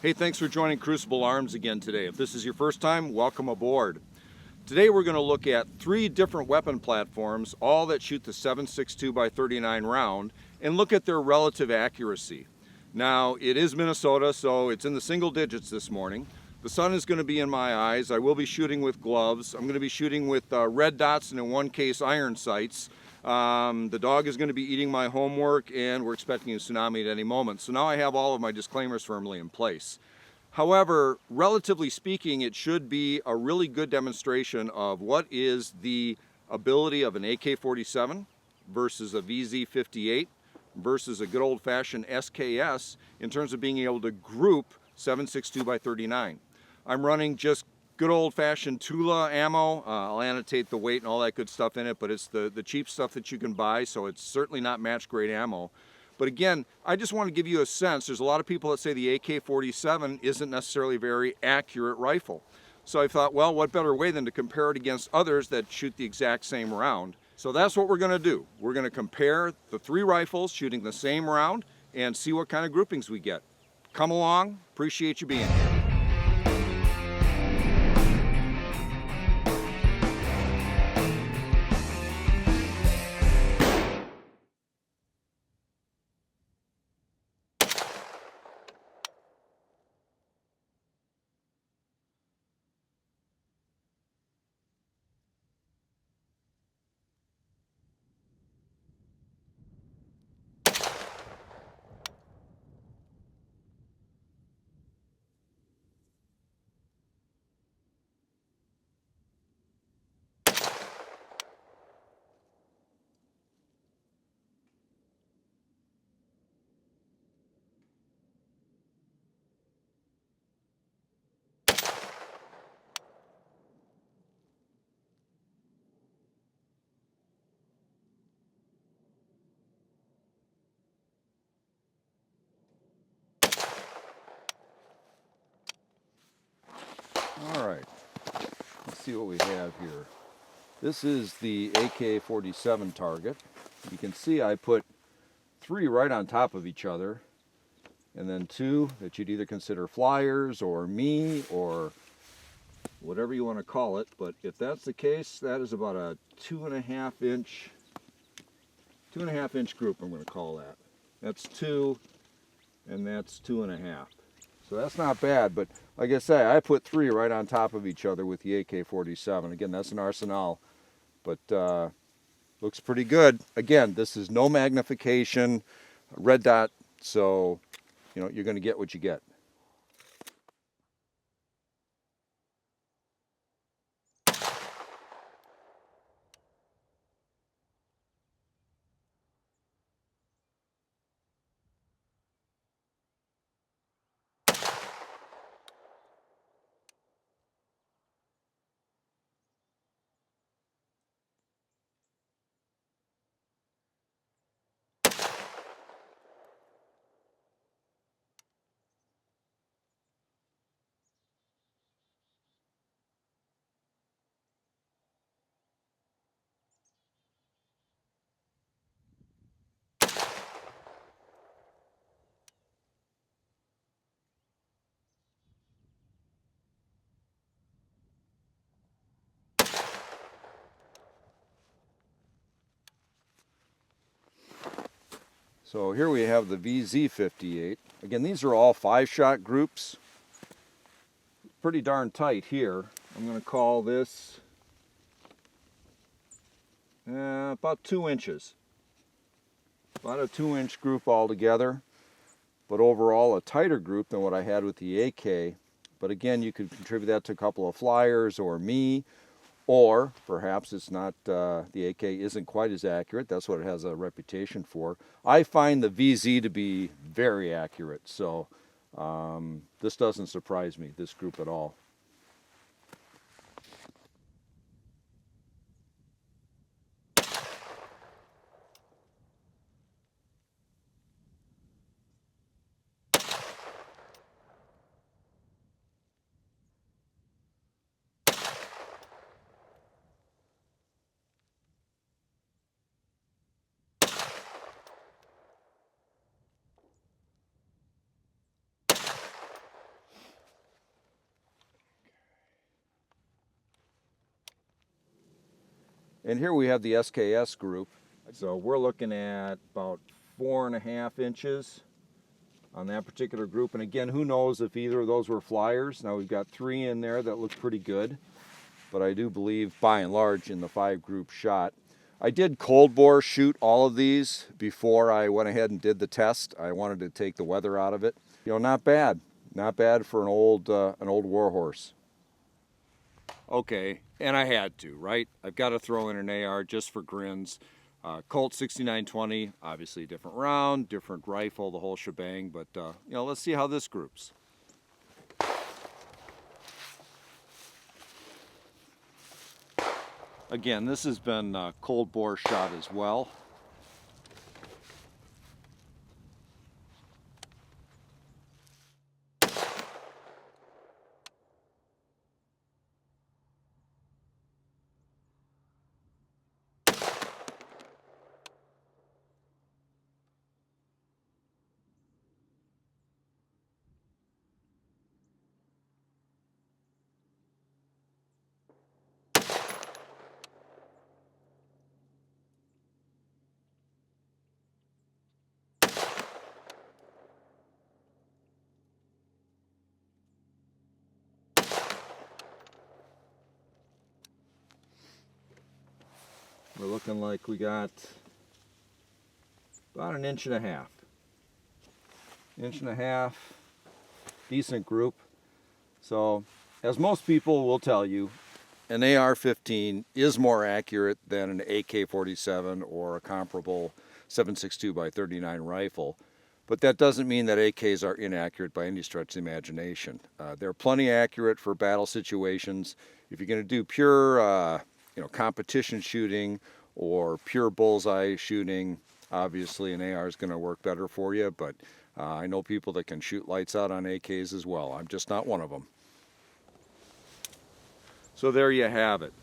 Hey, thanks for joining Crucible Arms again today. If this is your first time, welcome aboard. Today we're going to look at 3 different weapon platforms, all that shoot the 7.62x39 round, and look at their relative accuracy. Now, it is Minnesota, so it's in the single digits this morning. The sun is going to be in my eyes. I will be shooting with gloves. I'm going to be shooting with red dots and in one case iron sights. The dog is going to be eating my homework, and we're expecting a tsunami at any moment. So now I have all of my disclaimers firmly in place. However, relatively speaking, it should be a really good demonstration of what is the ability of an AK47 versus a VZ58 versus a good old-fashioned SKS in terms of being able to group 7.62x39. I'm running just good old-fashioned Tula ammo. I'll annotate the weight and all that good stuff in it, but it's the cheap stuff that you can buy, so it's certainly not match-grade ammo. But again, I just want to give you a sense. There's a lot of people that say the AK-47 isn't necessarily a very accurate rifle. So I thought, well, what better way than to compare it against others that shoot the exact same round? So that's what we're going to do. We're going to compare the 3 rifles shooting the same round and see what kind of groupings we get. Come along. Appreciate you being here. All right, let's see what we have here. This is the AK-47 target. You can see I put 3 right on top of each other, and then 2 that you'd either consider flyers or me or whatever you want to call it. But if that's the case, that is about a 2.5 inch group, I'm going to call that. That's 2, and that's 2.5. So that's not bad, but like I say, I put 3 right on top of each other with the AK-47. Again, that's an Arsenal, but looks pretty good. Again, this is no magnification, red dot, so you know you're going to get what you get. So here we have the VZ58. Again, these are all 5-shot groups. Pretty darn tight here. I'm going to call this about 2 inches. About a 2-inch group altogether, but overall a tighter group than what I had with the AK. But again, you could contribute that to a couple of flyers or me, or perhaps it's not, the AK isn't quite as accurate. That's what it has a reputation for. I find the VZ to be very accurate, so this doesn't surprise me, this group at all. And here we have the SKS group. So we're looking at about 4.5 inches on that particular group. And again, who knows if either of those were flyers. Now we've got 3 in there that look pretty good, but I do believe by and large in the 5 group shot. I did cold bore shoot all of these before I went ahead and did the test. I wanted to take the weather out of it. You know, not bad for an old warhorse. Okay, and I had to, right? I've got to throw in an AR just for grins. Colt 6920, obviously a different round, different rifle, the whole shebang, but you know, let's see how this groups. Again, this has been cold bore shot as well. We're looking like we got about 1.5 inches. 1.5 inches, decent group. So, as most people will tell you, an AR-15 is more accurate than an AK-47 or a comparable 7.62 by 39 rifle. But that doesn't mean that AKs are inaccurate by any stretch of the imagination. They're plenty accurate for battle situations. If you're going to do pure competition shooting or pure bullseye shooting, obviously an AR is going to work better for you, but I know people that can shoot lights out on AKs as well. I'm just not one of them. So there you have it.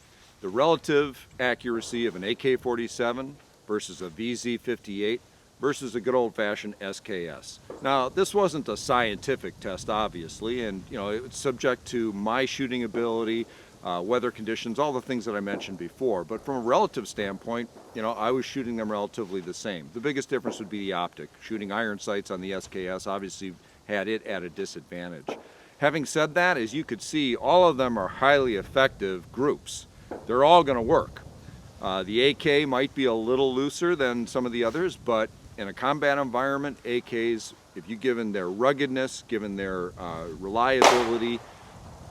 The relative accuracy of an AK-47 versus a VZ58 versus a good old-fashioned SKS. Now, this wasn't a scientific test, obviously, and it's subject to my shooting ability, weather conditions, all the things that I mentioned before. But from a relative standpoint, I was shooting them relatively the same. The biggest difference would be the optic. Shooting iron sights on the SKS obviously had it at a disadvantage. Having said that, as you could see, all of them are highly effective groups. They're all going to work. The AK might be a little looser than some of the others, but in a combat environment, AKs, if you've given their ruggedness, given their reliability,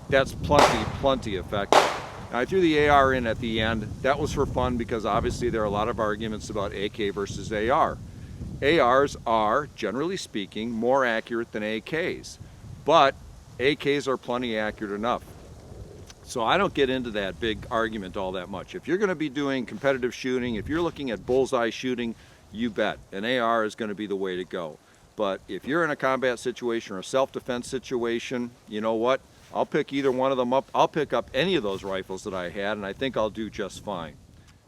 that's plenty effective. Now, I threw the AR in at the end. That was for fun because obviously there are a lot of arguments about AK versus AR. ARs are, generally speaking, more accurate than AKs, but AKs are plenty accurate enough. So I don't get into that big argument all that much. If you're going to be doing competitive shooting, if you're looking at bullseye shooting, you bet an AR is going to be the way to go. But if you're in a combat situation or a self-defense situation, you know what? I'll pick either one of them up. I'll pick up any of those rifles that I had, and I think I'll do just fine.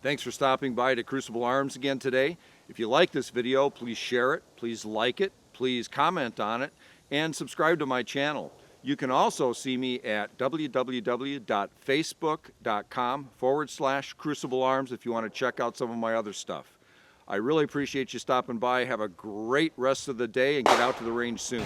Thanks for stopping by to Crucible Arms again today. If you like this video, please share it, please like it, please comment on it, and subscribe to my channel. You can also see me at www.facebook.com/Crucible Arms if you want to check out some of my other stuff. I really appreciate you stopping by. Have a great rest of the day and get out to the range soon.